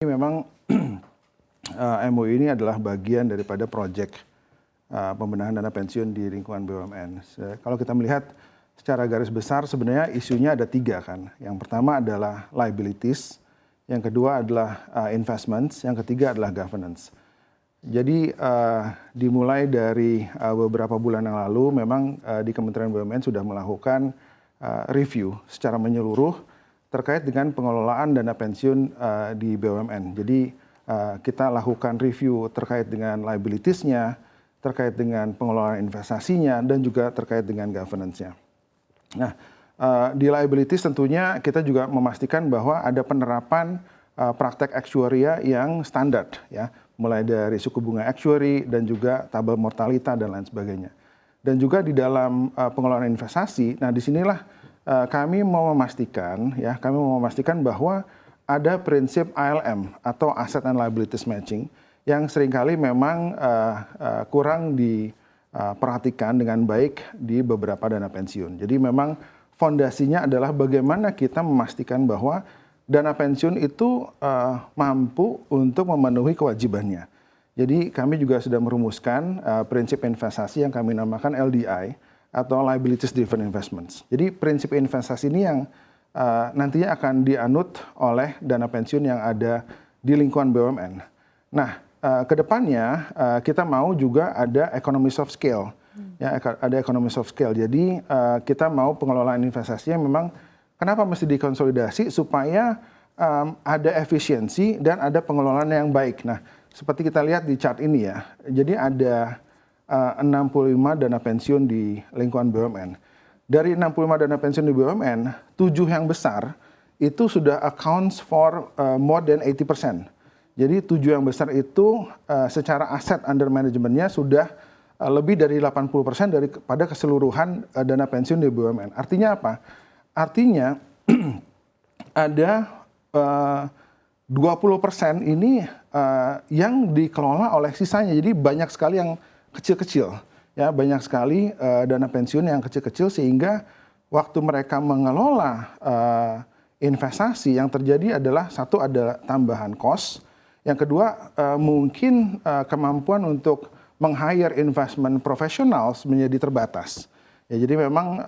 Memang MOU ini adalah bagian daripada proyek pembenahan dana pensiun di lingkungan BUMN. Kalau kita melihat secara garis besar sebenarnya isunya ada 3 kan. Yang pertama adalah liabilities, yang kedua adalah investments, yang ketiga adalah governance. Jadi dimulai dari beberapa bulan yang lalu memang di Kementerian BUMN sudah melakukan review secara menyeluruh terkait dengan pengelolaan dana pensiun di BUMN. Jadi kita lakukan review terkait dengan liabilities-nya, terkait dengan pengelolaan investasinya, dan juga terkait dengan governance-nya. Nah, di liabilities tentunya kita juga memastikan bahwa ada penerapan praktek aktuaria yang standar, ya, mulai dari suku bunga actuary dan juga tabel mortalita dan lain sebagainya. Dan juga di dalam pengelolaan investasi, nah disinilah kami mau memastikan bahwa ada prinsip ALM atau Asset and Liabilities Matching yang seringkali memang kurang diperhatikan dengan baik di beberapa dana pensiun. Jadi memang fondasinya adalah bagaimana kita memastikan bahwa dana pensiun itu mampu untuk memenuhi kewajibannya. Jadi kami juga sudah merumuskan prinsip investasi yang kami namakan LDI atau Liabilities Driven Investments. Jadi prinsip investasi ini yang nantinya akan dianut oleh dana pensiun yang ada di lingkungan BUMN. Nah, kedepannya kita mau juga ada economies of scale, ya, ada economies of scale. Jadi kita mau pengelolaan investasi yang memang kenapa mesti dikonsolidasi supaya ada efisiensi dan ada pengelolaan yang baik. Nah, seperti kita lihat di chart ini ya, jadi ada 65 dana pensiun di lingkungan BUMN. Dari 65 dana pensiun di BUMN, 7 yang besar itu sudah accounts for more than 80%. Jadi 7 yang besar itu secara aset under manajemennya sudah lebih dari 80% daripada keseluruhan dana pensiun di BUMN. Artinya apa? Artinya ada 20% ini yang dikelola oleh sisanya. Jadi banyak sekali yang kecil-kecil, ya, banyak sekali dana pensiun yang kecil-kecil sehingga waktu mereka mengelola investasi yang terjadi adalah satu ada tambahan cost, yang kedua mungkin kemampuan untuk meng-hire investment professionals menjadi terbatas. Ya, jadi memang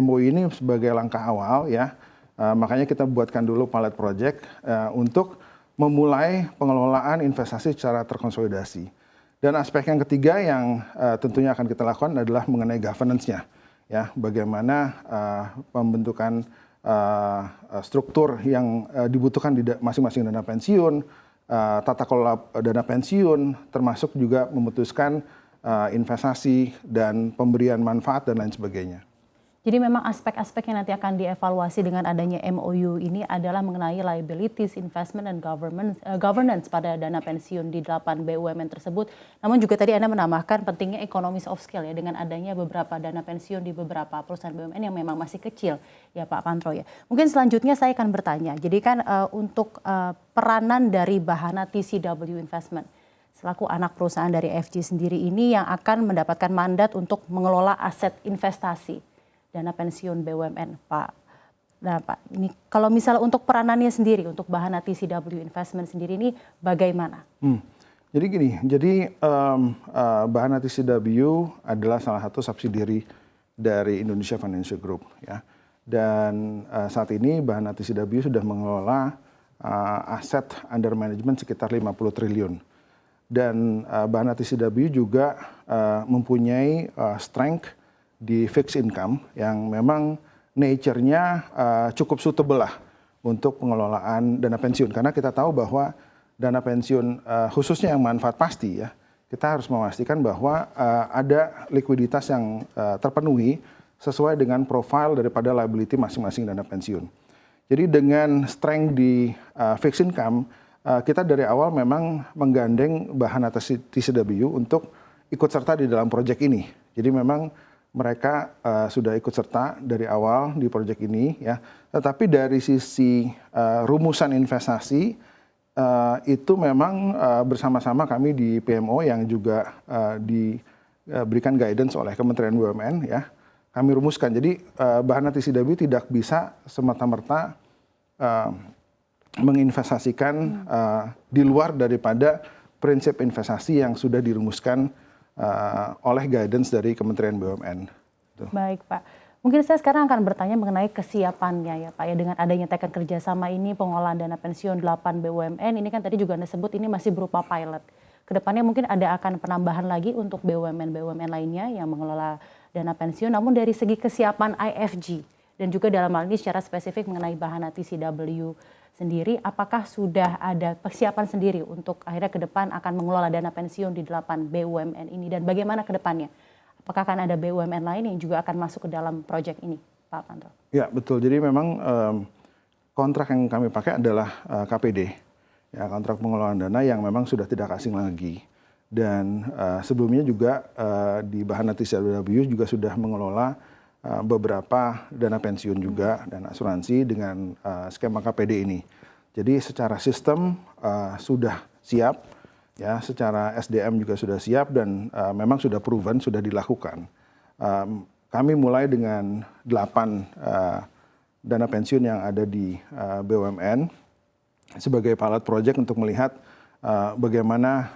MOU ini sebagai langkah awal, ya, makanya kita buatkan dulu pilot project untuk memulai pengelolaan investasi secara terkonsolidasi. Dan aspek yang ketiga yang tentunya akan kita lakukan adalah mengenai governance-nya, ya, bagaimana pembentukan struktur yang dibutuhkan di masing-masing dana pensiun, tata kelola dana pensiun, termasuk juga memutuskan investasi dan pemberian manfaat dan lain sebagainya. Jadi memang aspek-aspek yang nanti akan dievaluasi dengan adanya MOU ini adalah mengenai liabilities, investment, dan governance pada dana pensiun di 8 BUMN tersebut. Namun juga tadi Anda menambahkan pentingnya economies of scale, ya, dengan adanya beberapa dana pensiun di beberapa perusahaan BUMN yang memang masih kecil, ya Pak Pantro, ya. Mungkin selanjutnya saya akan bertanya, jadi kan untuk peranan dari Bahana TCW Investment selaku anak perusahaan dari FG sendiri ini yang akan mendapatkan mandat untuk mengelola aset investasi dana pensiun BUMN, Pak. Nah, Pak, ini kalau misalnya untuk peranannya sendiri, untuk Bahana TCW Investment sendiri ini bagaimana? Jadi gini, Bahana TCW adalah salah satu subsidiary dari Indonesia Financial Group, ya. Dan saat ini Bahana TCW sudah mengelola aset under management sekitar 50 triliun. Dan Bahana TCW juga mempunyai strength di fixed income yang memang nature-nya cukup suitable lah untuk pengelolaan dana pensiun. Karena kita tahu bahwa dana pensiun khususnya yang manfaat pasti, ya, kita harus memastikan bahwa ada likuiditas yang terpenuhi sesuai dengan profil daripada liability masing-masing dana pensiun. Jadi dengan strength di fixed income, kita dari awal memang menggandeng Bahana TCW untuk ikut serta di dalam proyek ini. Jadi memang mereka sudah ikut serta dari awal di proyek ini, ya. Tetapi dari sisi rumusan investasi itu memang bersama-sama kami di PMO yang juga diberikan guidance oleh Kementerian BUMN, ya. Kami rumuskan. Jadi Bahana TCW tidak bisa semata-merta menginvestasikan di luar daripada prinsip investasi yang sudah dirumuskan oleh guidance dari Kementerian BUMN. Tuh. Baik Pak, mungkin saya sekarang akan bertanya mengenai kesiapannya ya Pak ya, dengan adanya tekad kerjasama ini pengelolaan dana pensiun 8 BUMN, ini kan tadi juga Anda sebut ini masih berupa pilot. Kedepannya mungkin akan penambahan lagi untuk BUMN lainnya yang mengelola dana pensiun, namun dari segi kesiapan IFG dan juga dalam hal ini secara spesifik mengenai Bahana TCW sendiri, apakah sudah ada persiapan sendiri untuk akhirnya ke depan akan mengelola dana pensiun di 8 BUMN ini, dan bagaimana ke depannya? Apakah akan ada BUMN lain yang juga akan masuk ke dalam proyek ini, Pak Pantro? Ya, betul. Jadi memang kontrak yang kami pakai adalah KPD, ya, kontrak pengelolaan dana yang memang sudah tidak asing lagi. Dan sebelumnya juga di Bahana TCW juga sudah mengelola beberapa dana pensiun juga dan asuransi dengan skema KPD ini. Jadi secara sistem sudah siap. Ya, secara SDM juga sudah siap dan memang sudah proven, sudah dilakukan. Kami mulai dengan 8 dana pensiun yang ada di BUMN sebagai pilot project untuk melihat bagaimana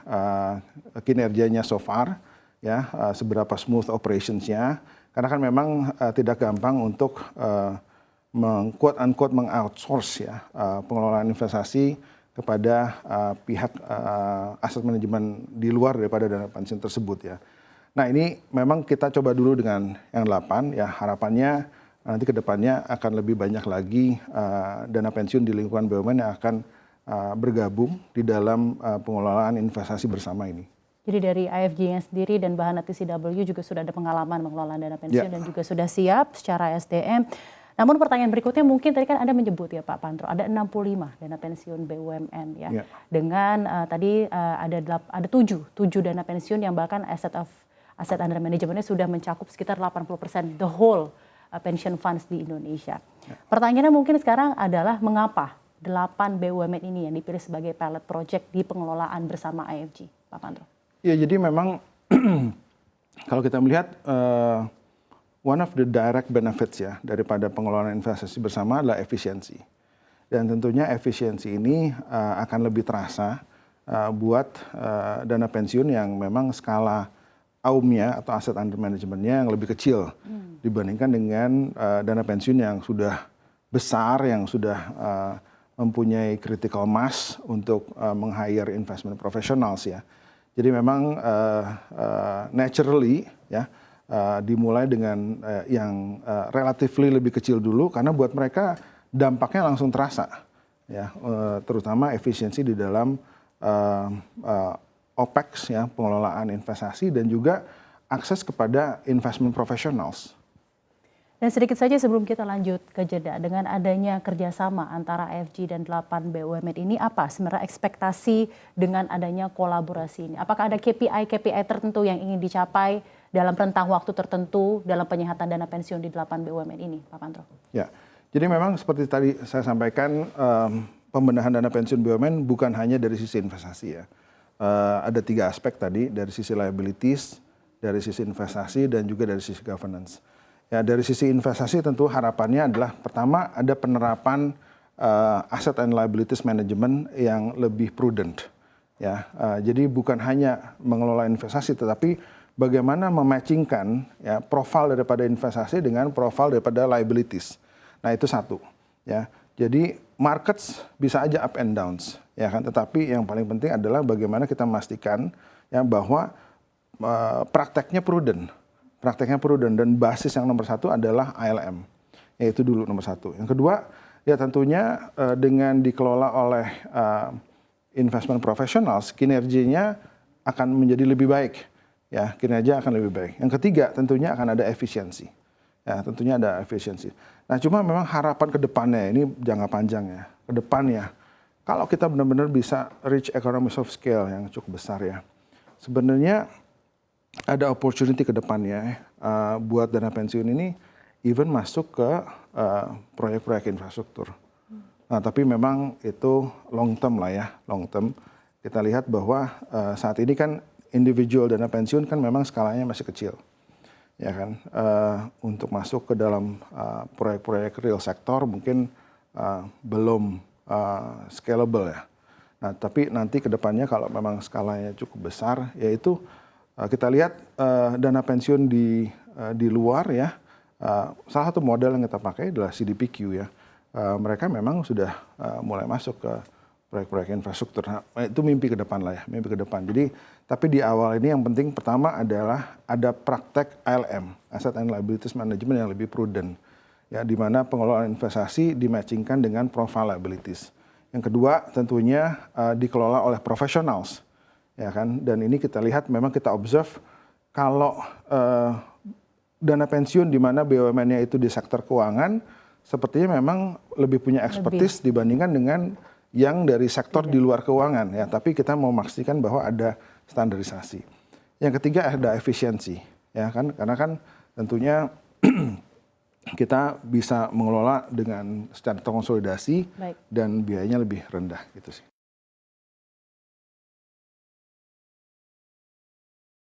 kinerjanya so far, ya, seberapa smooth operationsnya. Karena kan memang tidak gampang untuk quote unquote meng-outsource ya pengelolaan investasi kepada pihak aset manajemen di luar daripada dana pensiun tersebut ya. Nah, ini memang kita coba dulu dengan yang 8 ya, harapannya nanti ke depannya akan lebih banyak lagi dana pensiun di lingkungan BUMN yang akan bergabung di dalam pengelolaan investasi bersama ini. Jadi dari IFG-nya sendiri dan Bahana TCW juga sudah ada pengalaman mengelola dana pensiun dan juga sudah siap secara SDM. Namun pertanyaan berikutnya mungkin tadi kan Anda menyebut ya Pak Pantro, ada 65 dana pensiun BUMN ya. Dengan tadi ada 7 dana pensiun yang bahkan aset under manajemennya sudah mencakup sekitar 80% the whole pension funds di Indonesia. Pertanyaannya mungkin sekarang adalah mengapa 8 BUMN ini yang dipilih sebagai pilot project di pengelolaan bersama IFG, Pak Pantro? Ya, jadi memang kalau kita melihat one of the direct benefits ya daripada pengelolaan investasi bersama adalah efisiensi. Dan tentunya efisiensi ini akan lebih terasa buat dana pensiun yang memang skala AUM-nya atau aset under manajemennya yang lebih kecil dibandingkan dengan dana pensiun yang sudah besar, yang sudah mempunyai critical mass untuk meng-hire investment professionals ya. Jadi memang naturally ya dimulai dengan yang relatively lebih kecil dulu karena buat mereka dampaknya langsung terasa ya, terutama efisiensi di dalam OPEX ya, pengelolaan investasi dan juga akses kepada investment professionals. Dan sedikit saja sebelum kita lanjut ke jeda, dengan adanya kerjasama antara IFG dan 8 BUMN ini, apa sebenarnya ekspektasi dengan adanya kolaborasi ini? Apakah ada KPI tertentu yang ingin dicapai dalam rentang waktu tertentu dalam penyihatan dana pensiun di 8 BUMN ini, Pak Pantro? Ya, jadi memang seperti tadi saya sampaikan, pembenahan dana pensiun BUMN bukan hanya dari sisi investasi ya. Ada 3 aspek tadi, dari sisi liabilities, dari sisi investasi, dan juga dari sisi governance. Ya, dari sisi investasi tentu harapannya adalah pertama ada penerapan asset and liabilities management yang lebih prudent. Ya, jadi bukan hanya mengelola investasi, tetapi bagaimana mematchingkan ya profil daripada investasi dengan profil daripada liabilities. Nah, itu satu. Ya, jadi markets bisa aja up and downs, ya kan. Tetapi yang paling penting adalah bagaimana kita memastikan ya bahwa prakteknya prudent. Prakteknya prudent dan basis yang nomor 1 adalah ALM, yaitu dulu nomor 1. Yang kedua, ya tentunya dengan dikelola oleh investment professionals, kinerjanya akan menjadi lebih baik, ya kinerja akan lebih baik. Yang ketiga, tentunya akan ada efisiensi, ya tentunya ada efisiensi. Nah, cuma memang harapan ke depannya ini jangka panjang ya, ke depannya kalau kita benar-benar bisa reach economies of scale yang cukup besar ya, sebenarnya ada opportunity ke depannya buat dana pensiun ini even masuk ke proyek-proyek infrastruktur. Nah, tapi memang itu long term lah ya, long term. Kita lihat bahwa saat ini kan individual dana pensiun kan memang skalanya masih kecil, ya kan. Untuk masuk ke dalam proyek-proyek real sektor mungkin belum scalable ya. Nah, tapi nanti ke depannya kalau memang skalanya cukup besar, yaitu kita lihat dana pensiun di luar ya. Salah satu model yang kita pakai adalah CDPQ ya. Mereka memang sudah mulai masuk ke proyek-proyek infrastruktur. Nah, itu mimpi ke depan lah ya, mimpi ke depan. Jadi, tapi di awal ini yang penting pertama adalah ada praktek ALM, Asset and Liabilities Management yang lebih prudent. Ya, di mana pengelolaan investasi dimatchingkan dengan profile liabilities. Yang kedua tentunya dikelola oleh professionals. Ya kan? Dan ini kita lihat memang kita observe kalau dana pensiun di mana BUMN-nya itu di sektor keuangan, sepertinya memang lebih punya expertise dibandingkan dengan yang dari sektor di luar keuangan ya, tapi kita mau memastikan bahwa ada standarisasi. Yang ketiga ada efisiensi ya kan, karena kan tentunya kita bisa mengelola dengan secara terkonsolidasi dan biayanya lebih rendah gitu sih.